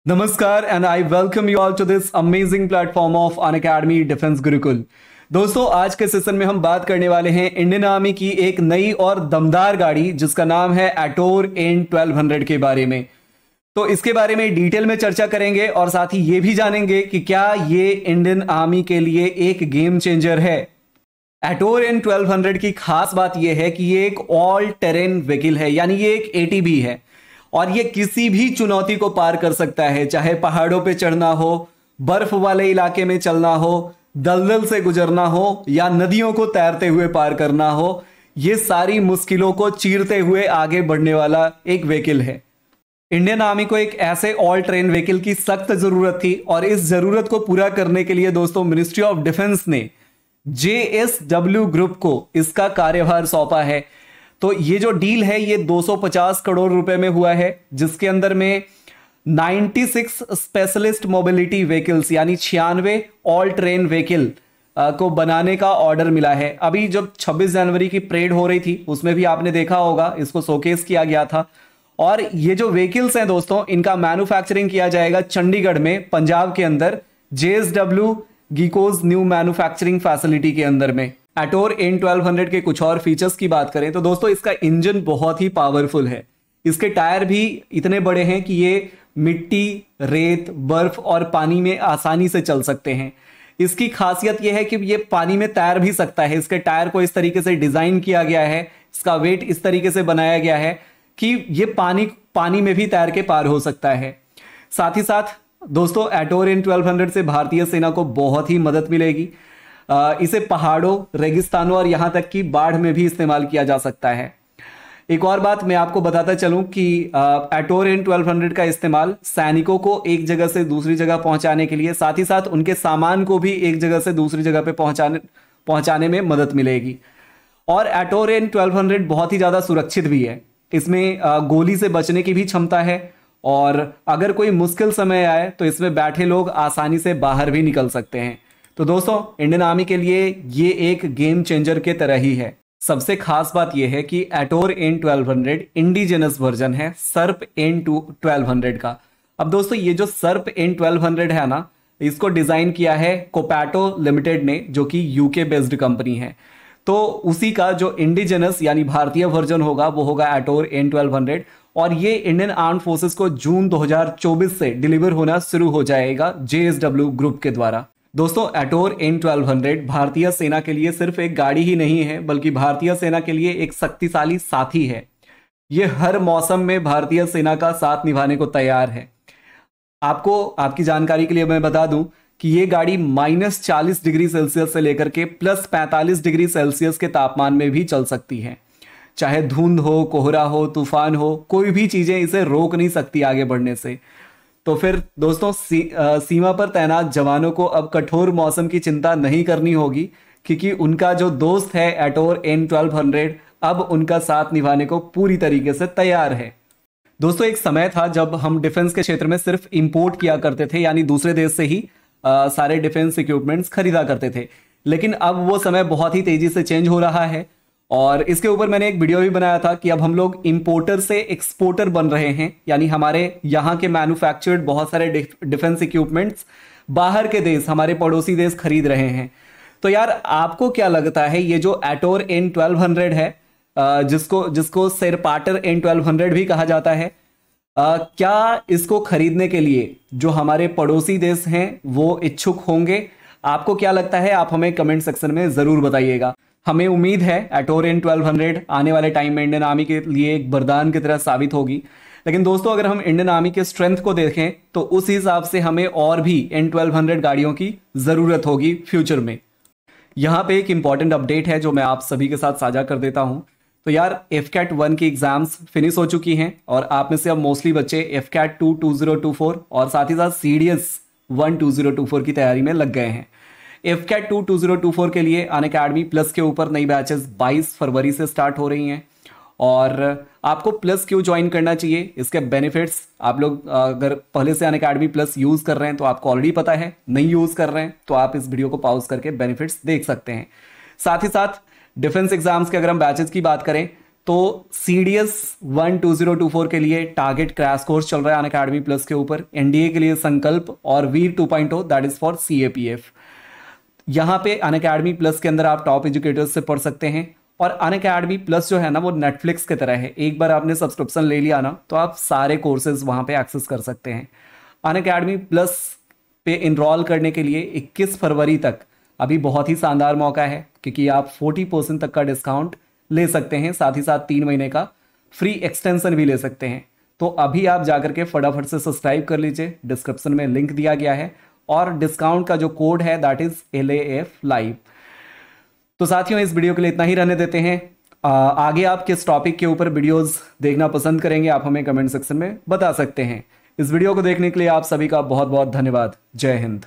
नमस्कार and I welcome you all to this amazing platform of Unacademy Defence Gurukul. दोस्तों, आज के सेशन में हम बात करने वाले हैं इंडियन आर्मी की एक नई और दमदार गाड़ी जिसका नाम है एटोर N1200 के बारे में। तो इसके बारे में डिटेल में चर्चा करेंगे और साथ ही ये भी जानेंगे कि क्या ये इंडियन आर्मी के लिए एक गेम चेंजर है। एटोर N1200 की खास बात यह है कि ये एक ऑल टेरेन व्हीकल है, यानी ये एक एटीबी है और ये किसी भी चुनौती को पार कर सकता है, चाहे पहाड़ों पे चढ़ना हो, बर्फ वाले इलाके में चलना हो, दलदल से गुजरना हो या नदियों को तैरते हुए पार करना हो। ये सारी मुश्किलों को चीरते हुए आगे बढ़ने वाला एक व्हीकल है। इंडियन आर्मी को एक ऐसे ऑल टेरेन व्हीकल की सख्त जरूरत थी और इस जरूरत को पूरा करने के लिए दोस्तों मिनिस्ट्री ऑफ डिफेंस ने JSW ग्रुप को इसका कार्यभार सौंपा है। तो ये जो डील है ये 250 करोड़ रुपए में हुआ है, जिसके अंदर में 96 स्पेशलिस्ट मोबिलिटी व्हीकल्स यानी 96 ऑल ट्रेन व्हीकल को बनाने का ऑर्डर मिला है। अभी जब 26 जनवरी की परेड हो रही थी उसमें भी आपने देखा होगा, इसको शोकेस किया गया था। और ये जो व्हीकल्स हैं दोस्तों, इनका मैन्युफैक्चरिंग किया जाएगा चंडीगढ़ में, पंजाब के अंदर, JSW गीकोज न्यू मैन्युफैक्चरिंग फैसिलिटी के अंदर में। एटोर N1200 के कुछ और फीचर्स की बात करें तो दोस्तों इसका इंजन बहुत ही पावरफुल है। इसके टायर भी इतने बड़े हैं कि ये मिट्टी, रेत, बर्फ और पानी में आसानी से चल सकते हैं। इसकी खासियत यह है कि ये पानी में तैर भी सकता है। इसके टायर को इस तरीके से डिजाइन किया गया है, इसका वेट इस तरीके से बनाया गया है कि ये पानी में भी तैर के पार हो सकता है। साथ ही साथ दोस्तों एटोर N1200 से भारतीय सेना को बहुत ही मदद मिलेगी। इसे पहाड़ों, रेगिस्तानों और यहां तक कि बाढ़ में भी इस्तेमाल किया जा सकता है। एक और बात मैं आपको बताता चलूं कि एटोर N1200 का इस्तेमाल सैनिकों को एक जगह से दूसरी जगह पहुंचाने के लिए, साथ ही साथ उनके सामान को भी एक जगह से दूसरी जगह पे पहुंचाने में मदद मिलेगी। और एटोर N1200 बहुत ही ज्यादा सुरक्षित भी है। इसमें गोली से बचने की भी क्षमता है और अगर कोई मुश्किल समय आए तो इसमें बैठे लोग आसानी से बाहर भी निकल सकते हैं। तो दोस्तों इंडियन आर्मी के लिए ये एक गेम चेंजर के तरह ही है। सबसे खास बात यह है कि एटोर N1200 इंडिजिनस वर्जन है सर्प N1200 का। अब दोस्तों ये जो सर्प N1200 है ना, इसको डिजाइन किया है कोपैटो लिमिटेड ने, जो कि यूके बेस्ड कंपनी है। तो उसी का जो इंडिजिनस यानी भारतीय वर्जन होगा वो होगा एटोर N1200 और ये इंडियन आर्म फोर्सेस को जून 2024 से डिलीवर होना शुरू हो जाएगा JSW ग्रुप के द्वारा। दोस्तों एटोर N1200 भारतीय सेना के लिए सिर्फ एक गाड़ी ही नहीं है, बल्कि भारतीय सेना के लिए एक शक्तिशाली साथी है। ये हर मौसम में भारतीय सेना का साथ निभाने को तैयार है। आपको आपकी जानकारी के लिए मैं बता दूं कि ये गाड़ी -40 डिग्री सेल्सियस से लेकर के +45 डिग्री सेल्सियस के तापमान में भी चल सकती है। चाहे धुंध हो, कोहरा हो, तूफान हो, कोई भी चीजें इसे रोक नहीं सकती आगे बढ़ने से। तो फिर दोस्तों सीमा पर तैनात जवानों को अब कठोर मौसम की चिंता नहीं करनी होगी, क्योंकि उनका जो दोस्त है एटोर N1200 अब उनका साथ निभाने को पूरी तरीके से तैयार है। दोस्तों एक समय था जब हम डिफेंस के क्षेत्र में सिर्फ इंपोर्ट किया करते थे, यानी दूसरे देश से ही सारे डिफेंस इक्विपमेंट्स खरीदा करते थे। लेकिन अब वो समय बहुत ही तेजी से चेंज हो रहा है और इसके ऊपर मैंने एक वीडियो भी बनाया था कि अब हम लोग इंपोर्टर से एक्सपोर्टर बन रहे हैं, यानी हमारे यहाँ के मैन्युफैक्चर्ड बहुत सारे डिफेंस इक्विपमेंट्स बाहर के देश, हमारे पड़ोसी देश खरीद रहे हैं। तो यार आपको क्या लगता है ये जो एटोर N1200 है, जिसको सेरपाटर N1200 भी कहा जाता है, क्या इसको खरीदने के लिए जो हमारे पड़ोसी देश हैं वो इच्छुक होंगे? आपको क्या लगता है आप हमें कमेंट सेक्शन में जरूर बताइएगा। हमें उम्मीद है एटोर N1200 आने वाले टाइम में इंडियन आर्मी के लिए एक वरदान की तरह साबित होगी। लेकिन दोस्तों अगर हम इंडियन आर्मी के स्ट्रेंथ को देखें तो उस हिसाब से हमें और भी N1200 गाड़ियों की जरूरत होगी फ्यूचर में। यहाँ पे एक इंपॉर्टेंट अपडेट है जो मैं आप सभी के साथ साझा कर देता हूँ। तो यार FCAT 1 की एग्जाम्स फिनिश हो चुकी हैं और आप में से अब मोस्टली बच्चे FCAT 2 2024 और साथ ही साथ CDS 1 2024 की तैयारी में लग गए हैं। FCAT 2 2024 के लिए अनअकैडमी प्लस के ऊपर नई बैचेस 22 फरवरी से स्टार्ट हो रही हैं और आपको प्लस क्यों ज्वाइन करना चाहिए, इसके बेनिफिट्स आप लोग अगर पहले से अनअकैडमी प्लस यूज कर रहे हैं तो आपको ऑलरेडी पता है, नहीं यूज कर रहे हैं तो आप इस वीडियो को पॉज करके बेनिफिट्स देख सकते हैं। साथ ही साथ डिफेंस एग्जाम्स के अगर हम बैचेस की बात करें तो CDS 1 2024 के लिए टारगेट क्रैश कोर्स चल रहा है अनअकैडमी प्लस के ऊपर, NDA के लिए संकल्प और वीर 2.0 दैट इज फॉर CAPF। यहाँ पे अनअकैडमी प्लस के अंदर आप टॉप एजुकेटर्स से पढ़ सकते हैं। और अनअकैडमी प्लस जो है ना वो नेटफ्लिक्स की तरह है, एक बार आपने सब्सक्रिप्शन ले लिया ना तो आप सारे कोर्सेज वहाँ पे एक्सेस कर सकते हैं। अनअकैडमी प्लस पे इनरोल करने के लिए 21 फरवरी तक अभी बहुत ही शानदार मौका है, क्योंकि आप 40% तक का डिस्काउंट ले सकते हैं, साथ ही साथ 3 महीने का फ्री एक्सटेंशन भी ले सकते हैं। तो अभी आप जाकर के फटाफट से सब्सक्राइब कर लीजिए, डिस्क्रिप्शन में लिंक दिया गया है और डिस्काउंट का जो कोड है दैट इज LAF लाइव। तो साथियों इस वीडियो के लिए इतना ही रहने देते हैं। आगे आप किस टॉपिक के ऊपर वीडियोस देखना पसंद करेंगे आप हमें कमेंट सेक्शन में बता सकते हैं। इस वीडियो को देखने के लिए आप सभी का बहुत बहुत धन्यवाद। जय हिंद।